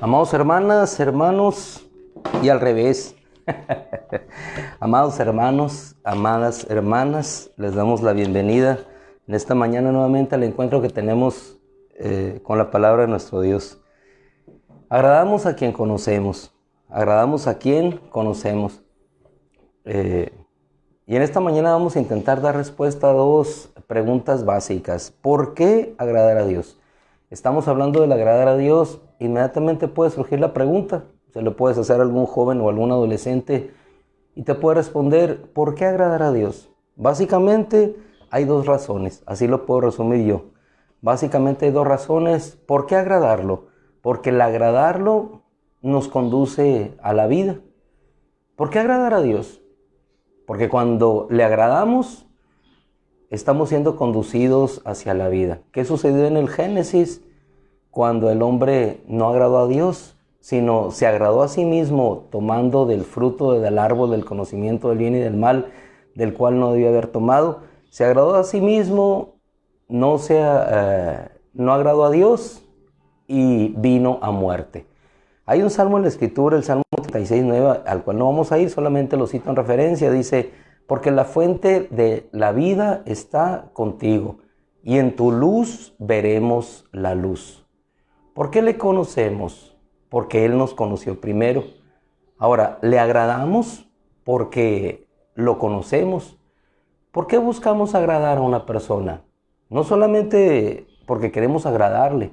Amados hermanas, hermanos y al revés. Amados hermanos, amadas hermanas, les damos la bienvenida en esta mañana nuevamente al encuentro que tenemos con la palabra de nuestro Dios. Agradamos a quien conocemos, agradamos a quien conocemos. Y en esta mañana vamos a intentar dar respuesta a dos preguntas básicas. ¿Por qué agradar a Dios? Estamos hablando del agradar a Dios, inmediatamente puede surgir la pregunta. Se lo puedes hacer a algún joven o algún adolescente y te puede responder, ¿por qué agradar a Dios? Básicamente hay dos razones, así lo puedo resumir yo. Básicamente hay dos razones. ¿Por qué agradarlo? Porque el agradarlo nos conduce a la vida. ¿Por qué agradar a Dios? Porque cuando le agradamos, estamos siendo conducidos hacia la vida. ¿Qué sucedió en el Génesis? Cuando el hombre no agradó a Dios, sino se agradó a sí mismo tomando del fruto del árbol del conocimiento del bien y del mal, del cual no debía haber tomado. Se agradó a sí mismo, no agradó a Dios y vino a muerte. Hay un salmo en la Escritura, el Salmo 36:9, al cual no vamos a ir, solamente lo cito en referencia. Dice, porque la fuente de la vida está contigo, y en tu luz veremos la luz. ¿Por qué le conocemos? Porque Él nos conoció primero. Ahora, ¿le agradamos? Porque lo conocemos. ¿Por qué buscamos agradar a una persona? No solamente porque queremos agradarle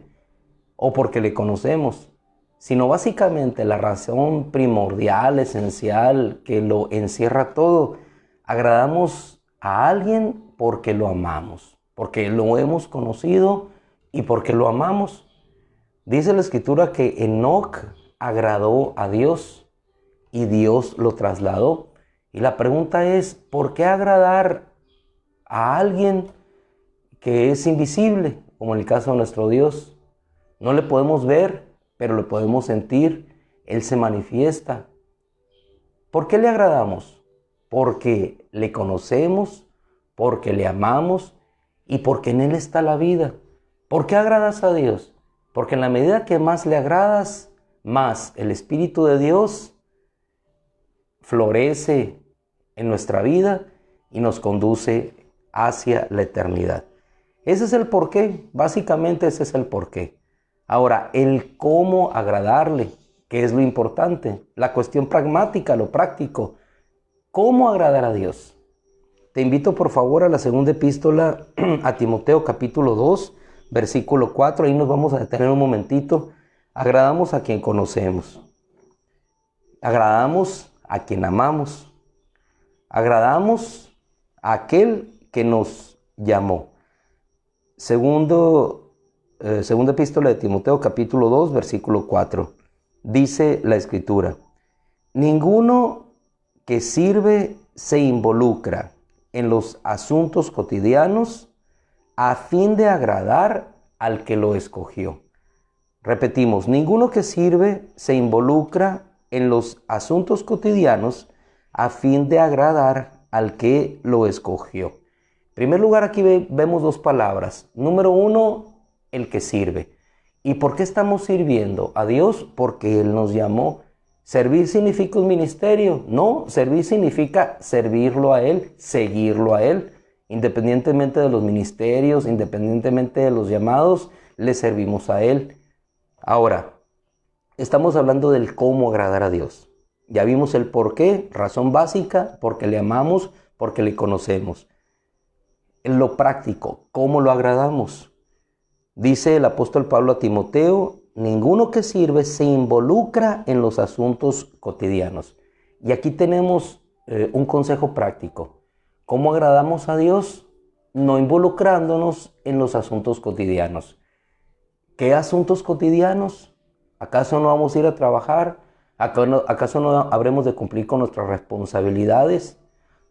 o porque le conocemos, sino básicamente la razón primordial, esencial, que lo encierra todo. Agradamos a alguien porque lo amamos, porque lo hemos conocido y porque lo amamos. Dice la Escritura que Enoc agradó a Dios y Dios lo trasladó. Y la pregunta es, ¿por qué agradar a alguien que es invisible, como en el caso de nuestro Dios? No le podemos ver, pero lo podemos sentir. Él se manifiesta. ¿Por qué le agradamos? Porque le conocemos, porque le amamos y porque en Él está la vida. ¿Por qué agradas a Dios? Porque en la medida que más le agradas, más el Espíritu de Dios florece en nuestra vida y nos conduce hacia la eternidad. Ese es el porqué, básicamente ese es el porqué. Ahora, el cómo agradarle, que es lo importante, la cuestión pragmática, lo práctico. ¿Cómo agradar a Dios? Te invito por favor a la segunda epístola a Timoteo capítulo 2, versículo 4, ahí nos vamos a detener un momentito. Agradamos a quien conocemos, agradamos a quien amamos, agradamos a aquel que nos llamó. Segunda epístola de Timoteo capítulo 2, versículo 4, dice la Escritura, ninguno que sirve se involucra en los asuntos cotidianos a fin de agradar al que lo escogió. Repetimos, ninguno que sirve se involucra en los asuntos cotidianos a fin de agradar al que lo escogió. En primer lugar, aquí vemos dos palabras. Número uno, el que sirve. ¿Y por qué estamos sirviendo a Dios? Porque Él nos llamó. ¿Servir significa un ministerio? No, servir significa servirlo a Él, seguirlo a Él. Independientemente de los ministerios, independientemente de los llamados, le servimos a Él. Ahora, estamos hablando del cómo agradar a Dios. Ya vimos el por qué, razón básica, porque le amamos, porque le conocemos. En lo práctico, ¿cómo lo agradamos? Dice el apóstol Pablo a Timoteo, ninguno que sirve se involucra en los asuntos cotidianos. Y aquí tenemos un consejo práctico. ¿Cómo agradamos a Dios? No involucrándonos en los asuntos cotidianos. ¿Qué asuntos cotidianos? ¿Acaso no vamos a ir a trabajar? ¿Acaso no habremos de cumplir con nuestras responsabilidades?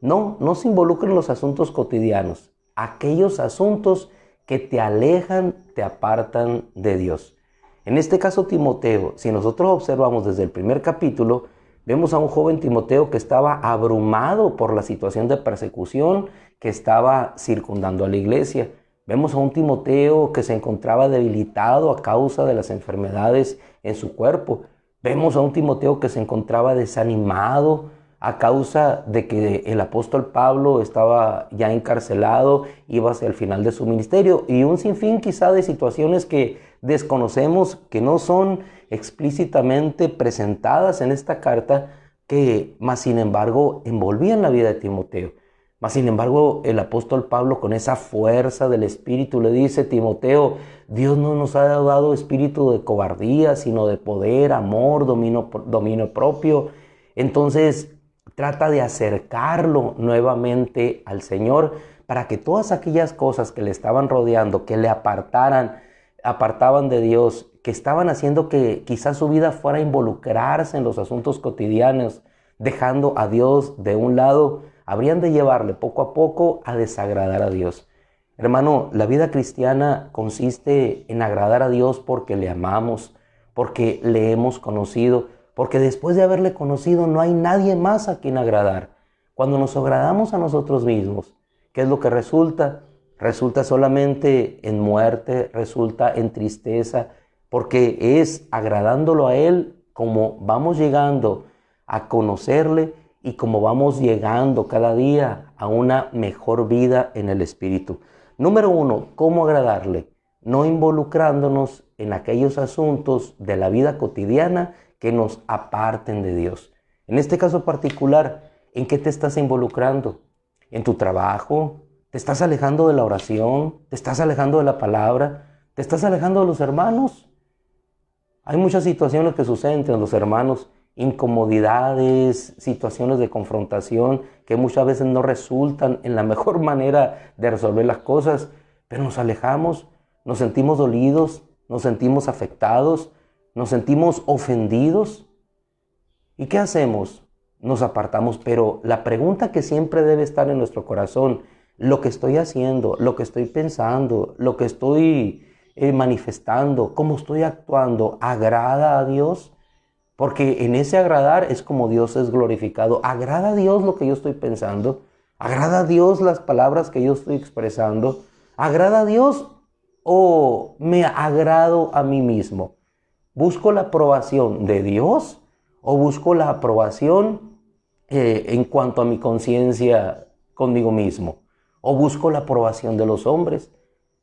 No, no se involucren en los asuntos cotidianos. Aquellos asuntos que te alejan, te apartan de Dios. En este caso Timoteo, si nosotros observamos desde el primer capítulo, vemos a un joven Timoteo que estaba abrumado por la situación de persecución que estaba circundando a la iglesia. Vemos a un Timoteo que se encontraba debilitado a causa de las enfermedades en su cuerpo. Vemos a un Timoteo que se encontraba desanimado a causa de que el apóstol Pablo estaba ya encarcelado, iba hacia el final de su ministerio, y un sinfín quizá de situaciones que desconocemos, que no son explícitamente presentadas en esta carta, que más sin embargo envolvían la vida de Timoteo. Mas sin embargo, el apóstol Pablo, con esa fuerza del Espíritu, le dice: Timoteo, Dios no nos ha dado espíritu de cobardía, sino de poder, amor, dominio propio. Entonces, trata de acercarlo nuevamente al Señor para que todas aquellas cosas que le estaban rodeando, que le apartaban de Dios, que estaban haciendo que quizás su vida fuera a involucrarse en los asuntos cotidianos, dejando a Dios de un lado, habrían de llevarle poco a poco a desagradar a Dios. Hermano, la vida cristiana consiste en agradar a Dios porque le amamos, porque le hemos conocido, porque después de haberle conocido no hay nadie más a quien agradar. Cuando nos agradamos a nosotros mismos, ¿qué es lo que resulta? Resulta solamente en muerte, resulta en tristeza, porque es agradándolo a Él como vamos llegando a conocerle y como vamos llegando cada día a una mejor vida en el Espíritu. Número 1, ¿cómo agradarle? No involucrándonos en aquellos asuntos de la vida cotidiana que nos aparten de Dios. En este caso particular, ¿en qué te estás involucrando? ¿En tu trabajo? ¿Te estás alejando de la oración? ¿Te estás alejando de la palabra? ¿Te estás alejando de los hermanos? Hay muchas situaciones que suceden entre los hermanos, incomodidades, situaciones de confrontación que muchas veces no resultan en la mejor manera de resolver las cosas, pero nos alejamos, nos sentimos dolidos, nos sentimos afectados, nos sentimos ofendidos. ¿Y qué hacemos? Nos apartamos, pero la pregunta que siempre debe estar en nuestro corazón: lo que estoy haciendo, lo que estoy pensando, lo que estoy manifestando, cómo estoy actuando, ¿agrada a Dios? Porque en ese agradar es como Dios es glorificado. ¿Agrada a Dios lo que yo estoy pensando? ¿Agrada a Dios las palabras que yo estoy expresando? ¿Agrada a Dios o me agrado a mí mismo? ¿Busco la aprobación de Dios o busco la aprobación en cuanto a mi conciencia conmigo mismo? ¿O busco la aprobación de los hombres?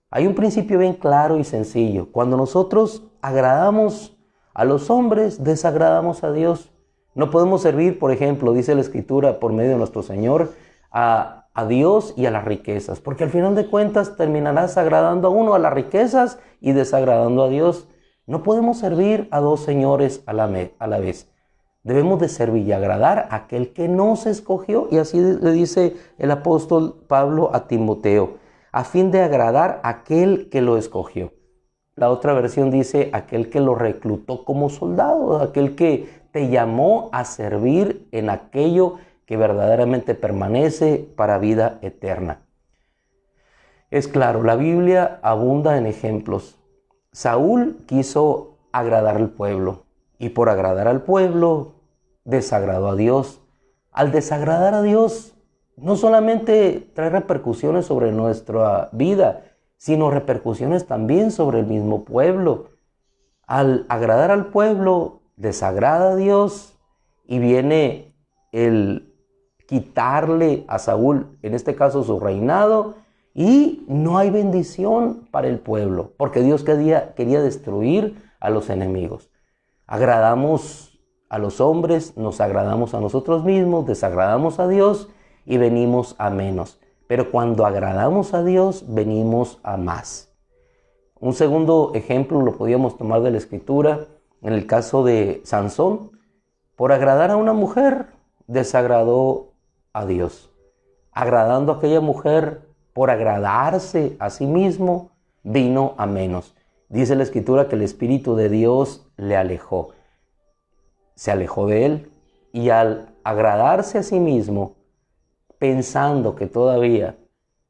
Hay un principio bien claro y sencillo. Cuando nosotros agradamos a los hombres, desagradamos a Dios. No podemos servir, por ejemplo, dice la Escritura, por medio de nuestro Señor, a Dios y a las riquezas, porque al final de cuentas terminarás agradando a uno, a las riquezas, y desagradando a Dios. No podemos servir a dos señores a la vez. Debemos de servir y agradar a aquel que nos escogió, y así le dice el apóstol Pablo a Timoteo, a fin de agradar a aquel que lo escogió. La otra versión dice aquel que lo reclutó como soldado, aquel que te llamó a servir en aquello que verdaderamente permanece para vida eterna. Es claro, la Biblia abunda en ejemplos. Saúl quiso agradar al pueblo y por agradar al pueblo desagradó a Dios. Al desagradar a Dios no solamente trae repercusiones sobre nuestra vida, sino repercusiones también sobre el mismo pueblo. Al agradar al pueblo, desagrada a Dios y viene el quitarle a Saúl, en este caso su reinado, y no hay bendición para el pueblo, porque Dios quería destruir a los enemigos. Agradamos a los hombres, nos agradamos a nosotros mismos, desagradamos a Dios y venimos a menos. Pero cuando agradamos a Dios, venimos a más. Un segundo ejemplo lo podíamos tomar de la Escritura, en el caso de Sansón. Por agradar a una mujer, desagradó a Dios. Agradando a aquella mujer, por agradarse a sí mismo, vino a menos. Dice la Escritura que el Espíritu de Dios le alejó. Se alejó de él y al agradarse a sí mismo, pensando que todavía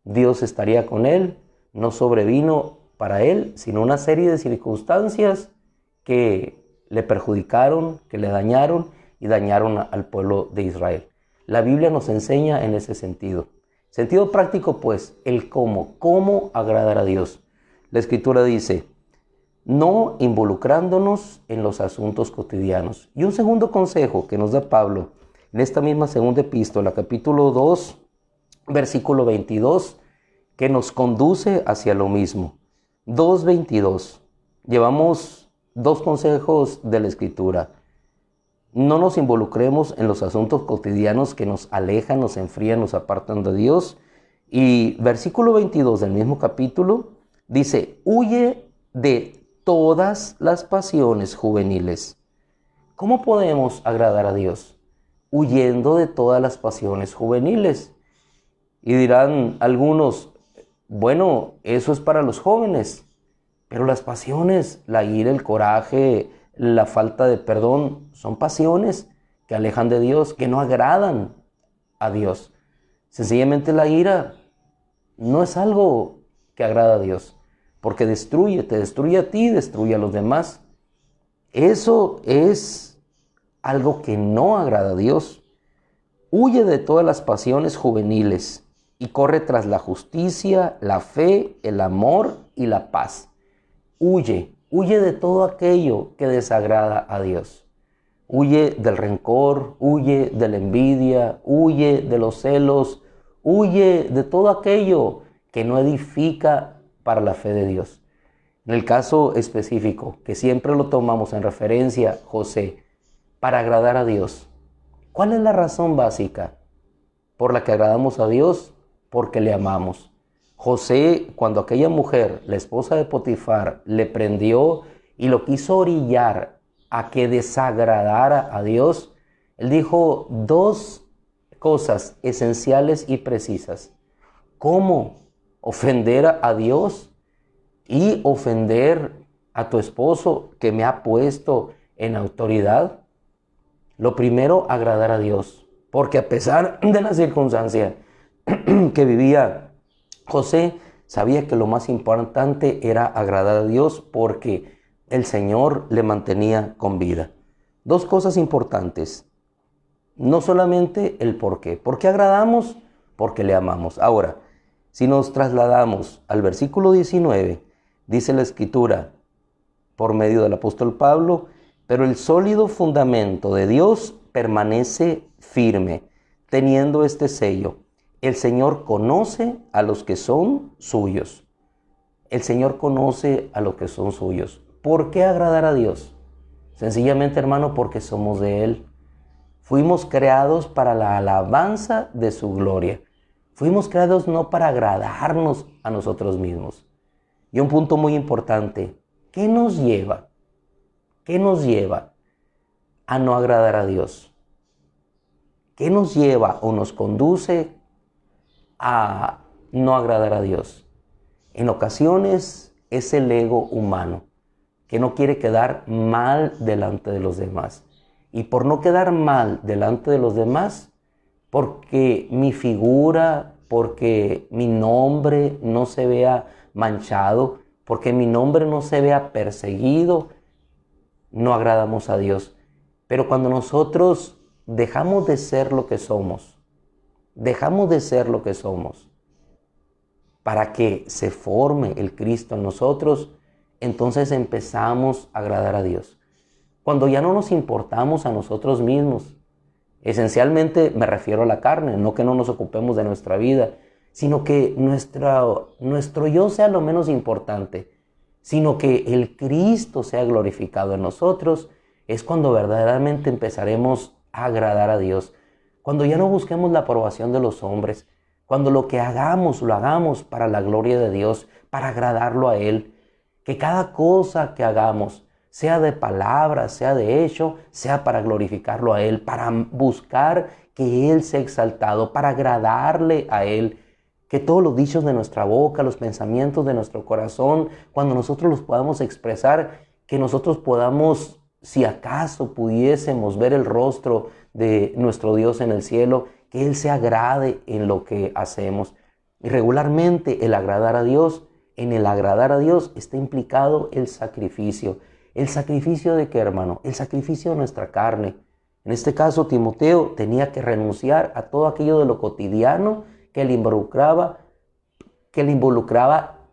Dios estaría con él, no sobrevino para él sino una serie de circunstancias que le perjudicaron, que le dañaron y dañaron al pueblo de Israel. La Biblia nos enseña en ese sentido Sentido práctico, pues, el cómo agradar a Dios. La Escritura dice, no involucrándonos en los asuntos cotidianos. Y un segundo consejo que nos da Pablo en esta misma segunda epístola, capítulo 2, versículo 22, que nos conduce hacia lo mismo. 2:22. Llevamos dos consejos de la Escritura. No nos involucremos en los asuntos cotidianos que nos alejan, nos enfrían, nos apartan de Dios. Y versículo 22 del mismo capítulo dice, huye de todas las pasiones juveniles. ¿Cómo podemos agradar a Dios? Huyendo de todas las pasiones juveniles. Y dirán algunos, bueno, eso es para los jóvenes, pero las pasiones, la ira, el coraje, la falta de perdón, son pasiones que alejan de Dios, que no agradan a Dios. Sencillamente la ira no es algo que agrada a Dios, porque te destruye a ti, destruye a los demás. Eso es algo que no agrada a Dios. Huye de todas las pasiones juveniles y corre tras la justicia, la fe, el amor y la paz. Huye de todo aquello que desagrada a Dios. Huye del rencor, huye de la envidia, huye de los celos, huye de todo aquello que no edifica para la fe de Dios. En el caso específico, que siempre lo tomamos en referencia, José, para agradar a Dios. ¿Cuál es la razón básica por la que agradamos a Dios? Porque le amamos. José, cuando aquella mujer, la esposa de Potifar, le prendió y lo quiso orillar a que desagradara a Dios, él dijo dos cosas esenciales y precisas. ¿Cómo ofender a Dios y ofender a tu esposo que me ha puesto en autoridad? Lo primero, agradar a Dios, porque a pesar de la circunstancia que vivía José, sabía que lo más importante era agradar a Dios porque el Señor le mantenía con vida. Dos cosas importantes, no solamente el por qué. ¿Por qué agradamos? Porque le amamos. Ahora, si nos trasladamos al versículo 19, dice la Escritura, por medio del apóstol Pablo, pero el sólido fundamento de Dios permanece firme, teniendo este sello. El Señor conoce a los que son suyos. El Señor conoce a los que son suyos. ¿Por qué agradar a Dios? Sencillamente, hermano, porque somos de Él. Fuimos creados para la alabanza de su gloria. Fuimos creados no para agradarnos a nosotros mismos. Y un punto muy importante, ¿qué nos lleva? ¿Qué nos lleva a no agradar a Dios? ¿Qué nos lleva o nos conduce a no agradar a Dios? En ocasiones es el ego humano, que no quiere quedar mal delante de los demás. Y por no quedar mal delante de los demás, porque mi figura, porque mi nombre no se vea manchado, porque mi nombre no se vea perseguido, no agradamos a Dios. Pero cuando nosotros dejamos de ser lo que somos, para que se forme el Cristo en nosotros, entonces empezamos a agradar a Dios. Cuando ya no nos importamos a nosotros mismos, esencialmente me refiero a la carne, no que no nos ocupemos de nuestra vida, sino que nuestro yo sea lo menos importante, sino que el Cristo sea glorificado en nosotros, es cuando verdaderamente empezaremos a agradar a Dios. Cuando ya no busquemos la aprobación de los hombres, cuando lo que hagamos, lo hagamos para la gloria de Dios, para agradarlo a Él. Que cada cosa que hagamos, sea de palabra, sea de hecho, sea para glorificarlo a Él, para buscar que Él sea exaltado, para agradarle a Él. Que todos los dichos de nuestra boca, los pensamientos de nuestro corazón, cuando nosotros los podamos expresar, que nosotros podamos, si acaso pudiésemos ver el rostro de nuestro Dios en el cielo, que Él se agrade en lo que hacemos. Y regularmente el agradar a Dios, en el agradar a Dios está implicado el sacrificio. ¿El sacrificio de qué, hermano? El sacrificio de nuestra carne. En este caso, Timoteo tenía que renunciar a todo aquello de lo cotidiano que le involucraba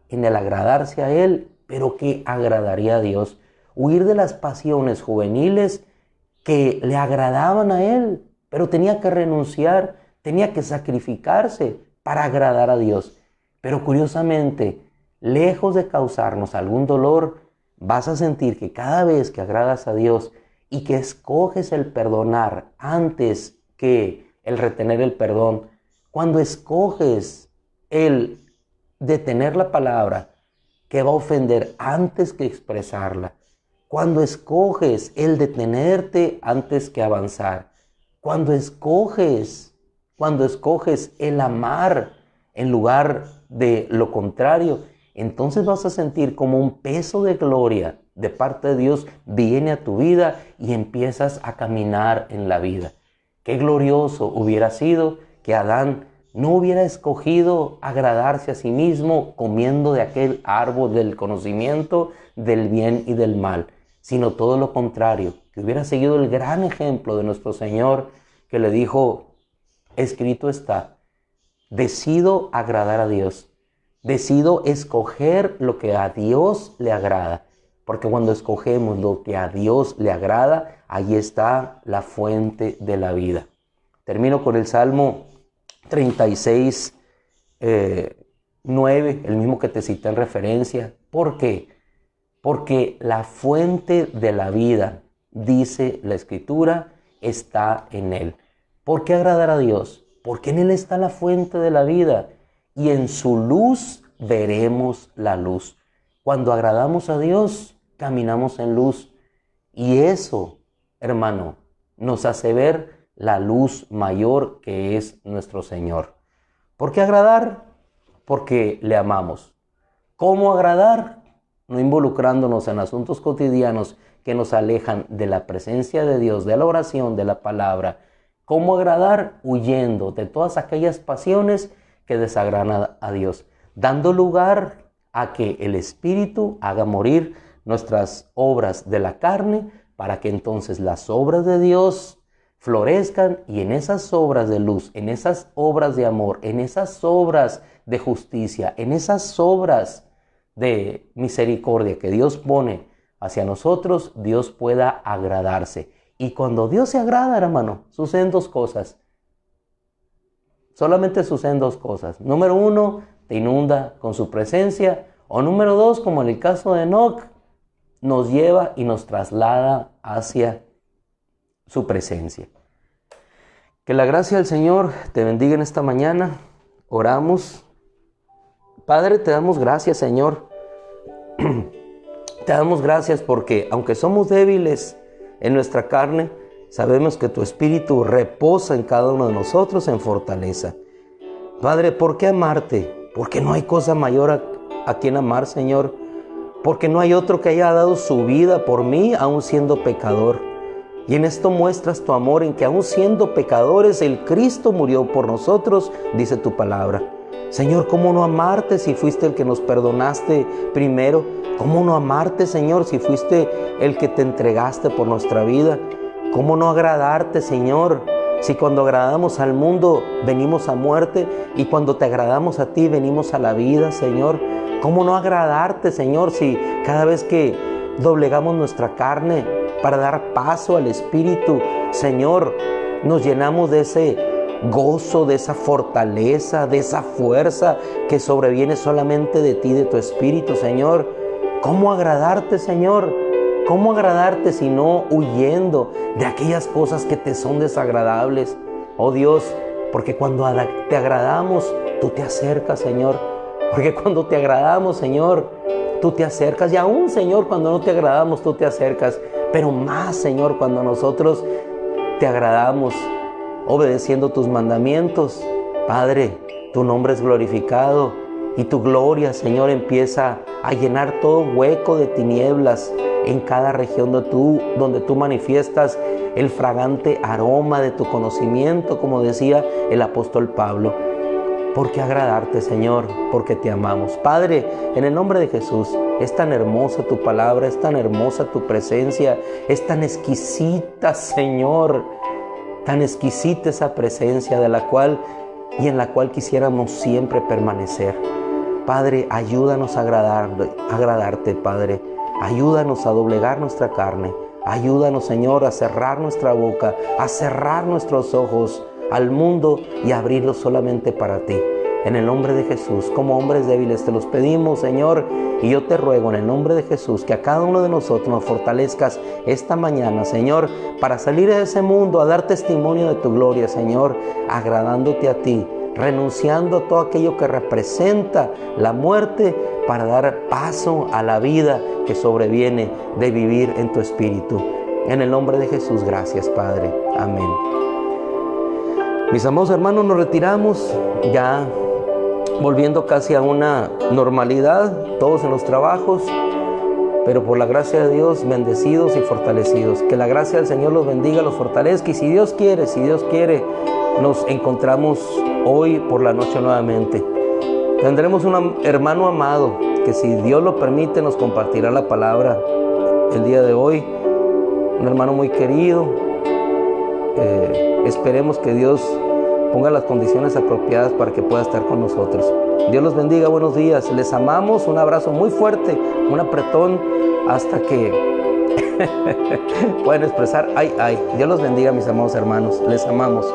en el agradarse a Él, pero que agradaría a Dios. Huir de las pasiones juveniles que le agradaban a Él, pero tenía que renunciar, tenía que sacrificarse para agradar a Dios. Pero curiosamente, lejos de causarnos algún dolor, vas a sentir que cada vez que agradas a Dios y que escoges el perdonar antes que el retener el perdón, cuando escoges el detener la palabra que va a ofender antes que expresarla, cuando escoges el detenerte antes que avanzar, cuando escoges el amar en lugar de lo contrario, entonces vas a sentir como un peso de gloria de parte de Dios viene a tu vida y empiezas a caminar en la vida. Qué glorioso hubiera sido que Adán no hubiera escogido agradarse a sí mismo comiendo de aquel árbol del conocimiento del bien y del mal, sino todo lo contrario, que hubiera seguido el gran ejemplo de nuestro Señor que le dijo, escrito está, decido agradar a Dios, decido escoger lo que a Dios le agrada, porque cuando escogemos lo que a Dios le agrada, ahí está la fuente de la vida. Termino con el Salmo 36, 9, el mismo que te cité en referencia. ¿Por qué? Porque la fuente de la vida, dice la Escritura, está en Él. ¿Por qué agradar a Dios? Porque en Él está la fuente de la vida y en su luz veremos la luz. Cuando agradamos a Dios, caminamos en luz y eso, hermano, nos hace ver la luz mayor que es nuestro Señor. ¿Por qué agradar? Porque le amamos. ¿Cómo agradar? No involucrándonos en asuntos cotidianos que nos alejan de la presencia de Dios, de la oración, de la palabra. ¿Cómo agradar? Huyendo de todas aquellas pasiones que desagradan a Dios, dando lugar a que el Espíritu haga morir nuestras obras de la carne para que entonces las obras de Dios florezcan y en esas obras de luz, en esas obras de amor, en esas obras de justicia, en esas obras de misericordia que Dios pone hacia nosotros, Dios pueda agradarse. Y cuando Dios se agrada, hermano, suceden dos cosas. Solamente suceden dos cosas. Número uno, te inunda con su presencia. O número dos, como en el caso de Enoc, nos lleva y nos traslada hacia su presencia. Que la gracia del Señor te bendiga en esta mañana. Oramos. Padre, te damos gracias, Señor. Te damos gracias porque aunque somos débiles en nuestra carne, sabemos que tu Espíritu reposa en cada uno de nosotros en fortaleza. Padre, ¿por qué amarte? Porque no hay cosa mayor a quien amar, Señor. Porque no hay otro que haya dado su vida por mí, aún siendo pecador. Y en esto muestras tu amor, en que aún siendo pecadores, el Cristo murió por nosotros, dice tu palabra. Señor, ¿cómo no amarte si fuiste el que nos perdonaste primero? ¿Cómo no amarte, Señor, si fuiste el que te entregaste por nuestra vida? ¿Cómo no agradarte, Señor, si cuando agradamos al mundo venimos a muerte y cuando te agradamos a ti venimos a la vida, Señor? ¿Cómo no agradarte, Señor, si cada vez que doblegamos nuestra carne para dar paso al Espíritu, Señor, nos llenamos de ese gozo, de esa fortaleza, de esa fuerza que sobreviene solamente de ti, de tu Espíritu, Señor? ¿Cómo agradarte, Señor? ¿Cómo agradarte si no huyendo de aquellas cosas que te son desagradables? Oh Dios, porque cuando te agradamos, tú te acercas, Señor. Porque cuando te agradamos, Señor, tú te acercas. Y aún, Señor, cuando no te agradamos, tú te acercas. Pero más, Señor, cuando nosotros te agradamos, obedeciendo tus mandamientos, Padre, tu nombre es glorificado y tu gloria, Señor, empieza a llenar todo hueco de tinieblas en cada región donde tú manifiestas el fragante aroma de tu conocimiento, como decía el apóstol Pablo. ¿Por qué agradarte, Señor? Porque te amamos. Padre, en el nombre de Jesús, es tan hermosa tu palabra, es tan hermosa tu presencia, es tan exquisita, Señor, tan exquisita esa presencia de la cual y en la cual quisiéramos siempre permanecer. Padre, ayúdanos a agradarte, Padre. Ayúdanos a doblegar nuestra carne. Ayúdanos, Señor, a cerrar nuestra boca, a cerrar nuestros ojos al mundo y abrirlos solamente para ti. En el nombre de Jesús, como hombres débiles te los pedimos, Señor, y yo te ruego en el nombre de Jesús que a cada uno de nosotros nos fortalezcas esta mañana, Señor, para salir de ese mundo a dar testimonio de tu gloria, Señor, agradándote a ti, renunciando a todo aquello que representa la muerte para dar paso a la vida que sobreviene de vivir en tu Espíritu. En el nombre de Jesús, gracias, Padre. Amén. Mis amados hermanos, nos retiramos ya volviendo casi a una normalidad, todos en los trabajos, pero por la gracia de Dios, bendecidos y fortalecidos. Que la gracia del Señor los bendiga, los fortalezca, y si Dios quiere, nos encontramos hoy por la noche nuevamente. Tendremos un hermano amado que, si Dios lo permite, nos compartirá la palabra el día de hoy. Un hermano muy querido. Esperemos que Dios ponga las condiciones apropiadas para que pueda estar con nosotros. Dios los bendiga, buenos días. Les amamos, un abrazo muy fuerte, un apretón hasta que pueden expresar ay. Dios los bendiga, mis amados hermanos. Les amamos.